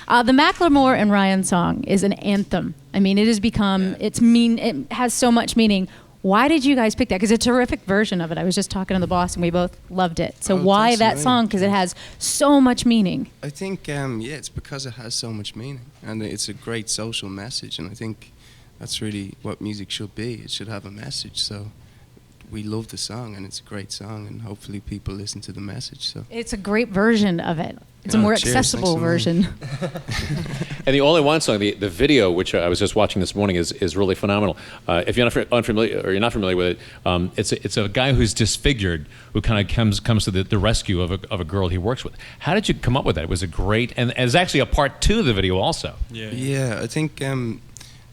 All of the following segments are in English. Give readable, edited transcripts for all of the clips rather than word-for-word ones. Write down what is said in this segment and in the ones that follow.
The Macklemore and Ryan song is an anthem. I mean, it has become, it has so much meaning. Why did you guys pick that? Because it's a terrific version of it. I was just talking to the boss and we both loved it. So why that song? Because it has so much meaning. I think, it's because it has so much meaning. And it's a great social message. And I think that's really what music should be. It should have a message. So we love the song and it's a great song. And hopefully people listen to the message. So it's a great version of it. It's a more accessible version. And the All I Want song, the video, which I was just watching this morning, is really phenomenal. If you're not unfamiliar or you're not familiar with it, it's a guy who's disfigured who kind of comes to the rescue of a girl he works with. How did you come up with that? It was a great, and there's actually a part 2 of the video also. Yeah, I think the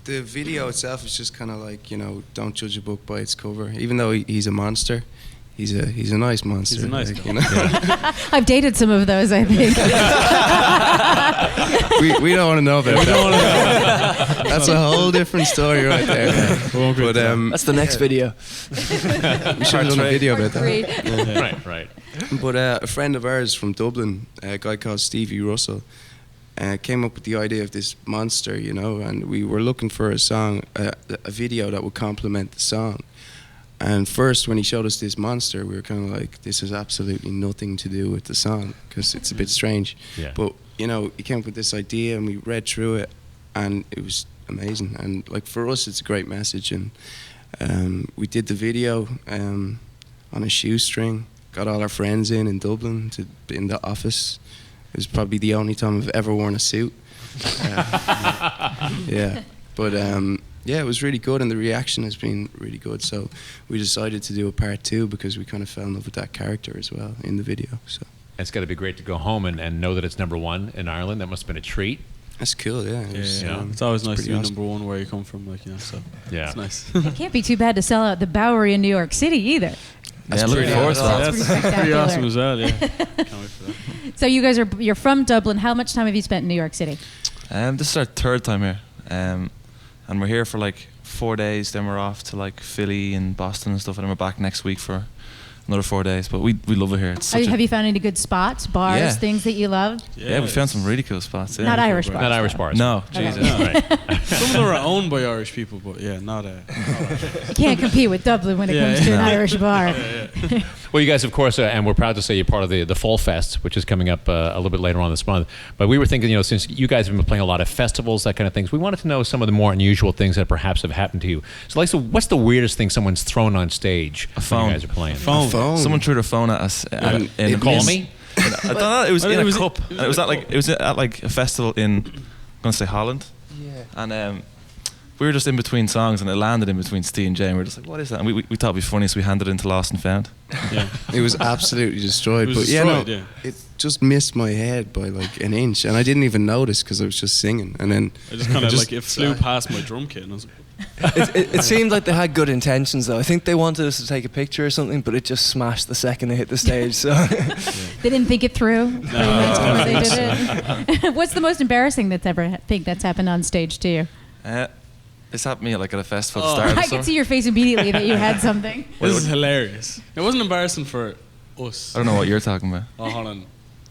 video itself is just kind of like, don't judge a book by its cover. Even though he's a monster. He's a nice monster. He's a nice guy. I've dated some of those, I think. we don't want to know about that. That's a whole different story right there. But, that's the next video. We should have done a video about that. Right. But a friend of ours from Dublin, a guy called Stevie Russell, came up with the idea of this monster, and we were looking for a song, a video that would complement the song. And first, when he showed us this monster, we were kind of like, this has absolutely nothing to do with the song, because it's a bit strange. Yeah. But, he came up with this idea, and we read through it, and it was amazing. And, for us, it's a great message. And we did the video on a shoestring, got all our friends in Dublin, in the office. It was probably the only time I've ever worn a suit. Yeah. But... it was really good, and the reaction has been really good. So we decided to do a part 2 because we kind of fell in love with that character as well in the video. So it's got to be great to go home and know that it's #1 in Ireland. That must have been a treat. That's cool, yeah. It's always nice to be awesome. #1 where you come from, so yeah, it's nice. It can't be too bad to sell out the Bowery in New York City either. That's looking forward to that. That's pretty awesome as well, yeah. Can't wait for that. So you guys you're from Dublin. How much time have you spent in New York City? This is our 3rd time here. And we're here for 4 days, then we're off to Philly and Boston and stuff, and then we're back next week for another 4 days. But we love it here. Have you found any good spots, bars, things that you love? Yeah, we found some really cool spots. Yeah. Not Irish bars. Not Irish bars. No, Jesus. No. Right. Some of them are owned by Irish people, but not You can't compete with Dublin when it comes to an Irish bar. Well, you guys, of course, and we're proud to say you're part of the Fall Fest, which is coming up a little bit later on this month. But we were thinking, since you guys have been playing a lot of festivals, that kind of things, we wanted to know some of the more unusual things that perhaps have happened to you. So, what's the weirdest thing someone's thrown on stage a phone. when you guys are playing? A phone. Someone threw their phone at us. Call me? I don't know. It was in a cup. It was at a festival in, I'm going to say Holland. Yeah. And we were just in between songs, and it landed in between Steve and Jay, and we were just like, what is that? And we thought it'd be funny, so we handed it into Lost and Found. Yeah. It was absolutely destroyed. It just missed my head by an inch, and I didn't even notice because I was just singing. And then I just kind of it flew past my drum kit, and I was like, it seemed like they had good intentions, though. I think they wanted us to take a picture or something, but it just smashed the second they hit the stage. So they didn't think it through. No, they did it. What's the most embarrassing that's happened on stage to you? This happened to me at a festival at the start of the I could see your face immediately that you had something. This is hilarious. It wasn't embarrassing for us. I don't know what you're talking about. Oh, hold on.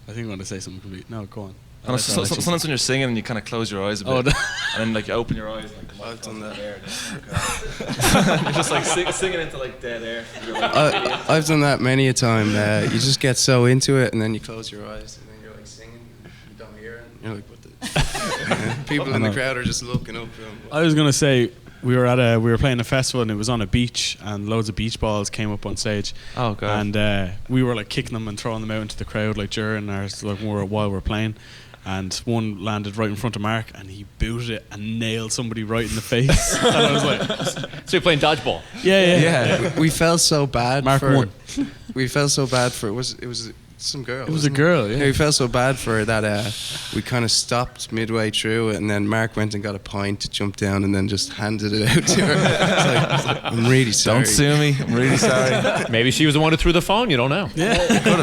I think I'm going to say something complete. No, go on. Sometimes when you're singing and you kind of close your eyes a bit, and then you open your eyes and I've done that. You're just singing into dead air. I've done that many a time. You just get so into it, and then you close your eyes, and then you're singing, and you don't hear it. And you're like, what the? People in the crowd are just looking up. I was going to say, we were playing a festival, and it was on a beach, and loads of beach balls came up on stage. Oh god! And we were kicking them and throwing them out into the crowd during our while we were playing. And one landed right in front of Mark, and he booted it and nailed somebody right in the face. And I was like, so you're playing dodgeball? Yeah. We felt so bad. Mark won. We felt so bad for it was some girl. It was a girl, yeah. We felt so bad for her that we kind of stopped midway through it, and then Mark went and got a pint, jumped down, and then just handed it out to her. It's like, I'm really sorry. Don't sue me. I'm really sorry. Maybe she was the one who threw the phone. You don't know. Yeah. Could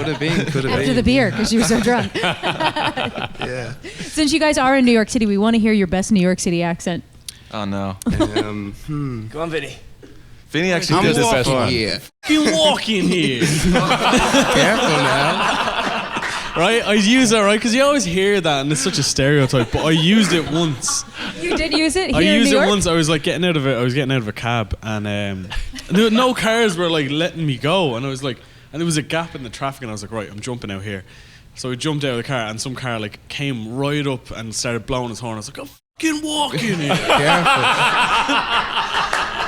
have been. After the beer, because she was so drunk. Yeah. Since you guys are in New York City, we want to hear your best New York City accent. Oh no. Go on, Vinny. Vinny actually did this best one. Here. You walk in here. Careful now. right? I use that, right? Because you always hear that, and it's such a stereotype. But I used it once. You did use it here I in used New it York? once. I was getting out of a cab, and no cars were letting me go, and I was and there was a gap in the traffic, and I was like, right, I'm jumping out here. So I jumped out of the car, and some car came right up and started blowing his horn. I was like, I'm fucking walking here.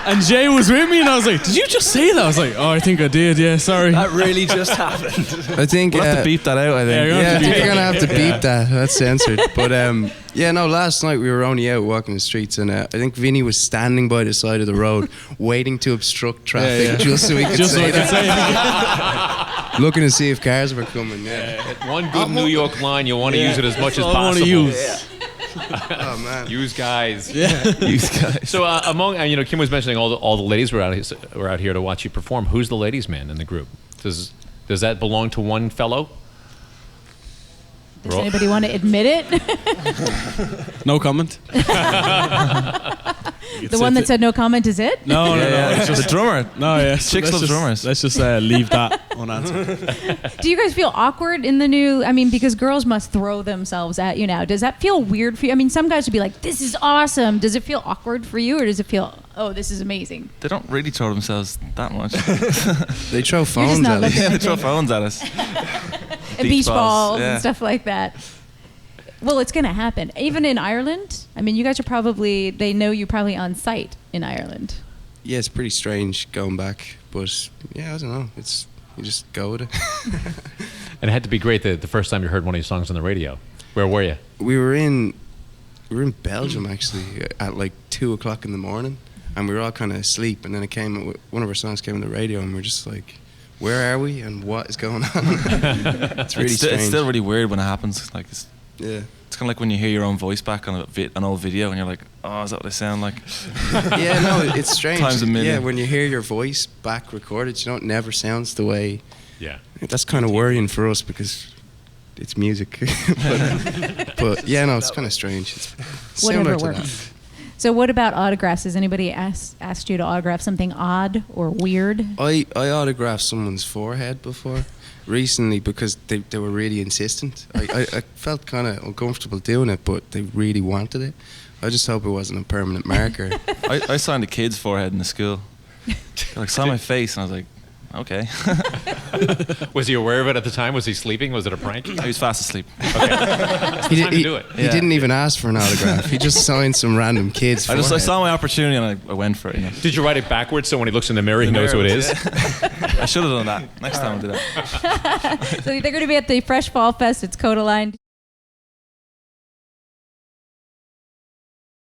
And Jay was with me, and I was like, did you just say that? I was like, oh, I think I did, yeah, sorry. That really just happened. I think We'll have to beep that out, I think. I think you're gonna have to beep that. That's censored. But last night we were only out walking the streets, and I think Vinny was standing by the side of the road, waiting to obstruct traffic just so he could say that. Looking to see if cars were coming. Yeah. One good New York line, you want to use it as much as all I possible. want to use. Oh man. Use guys. Yeah. Use guys. So among Kim was mentioning all the ladies were out here to watch you perform. Who's the ladies' man in the group? Does that belong to one fellow? Does anybody want to admit it? No comment. The one that said no comment is it? No. It's just the drummer. No, yeah. Chicks love drummers. Let's just leave that unanswered. Do you guys feel awkward in the new? I mean, because girls must throw themselves at you now. Does that feel weird for you? I mean, some guys would be like, "This is awesome." Does it feel awkward for you, or does it feel, "Oh, this is amazing"? They don't really throw themselves that much. They throw just phones not at us. looking Yeah, they at throw me. phones at us. And beach balls yeah. and stuff like that. Well, it's going to happen. Even in Ireland. I mean, you guys are they know you probably on site in Ireland. Yeah, it's pretty strange going back, but yeah, I don't know. You just go with it. And it had to be great the first time you heard one of your songs on the radio. Where were you? We were in Belgium actually at 2:00 in the morning, and we were all kind of asleep. And then one of our songs came on the radio, and we were just like, "Where are we? And what is going on?" It's really strange. It's still really weird when it happens. Yeah. It's kind of like when you hear your own voice back on an old video, and you're like, "Oh, is that what I sound like?" Yeah, no, it's strange. Times a million. Yeah, when you hear your voice back recorded, it never sounds the way. Yeah. That's kind of worrying for us because it's music. but yeah, no, it's kind of strange. It's Whatever similar to works. that. So what about autographs? Has anybody asked you to autograph something odd or weird? I autographed someone's forehead before recently because they were really insistent. I felt kind of uncomfortable doing it, but they really wanted it. I just hope it wasn't a permanent marker. I signed a kid's forehead in the school. They saw my face, and I was like, "Okay." Was he aware of it at the time? Was he sleeping? Was it a prank? He was fast asleep. He time to do it. He didn't even ask for an autograph. He just signed some random kid's I forehead. saw my opportunity, and I went for it. You know? Did you write it backwards so when he looks in the mirror, he knows who it is? I should have done that. Next time I'll do that. So they're going to be at the Fresh Fall Fest. It's Kodaline.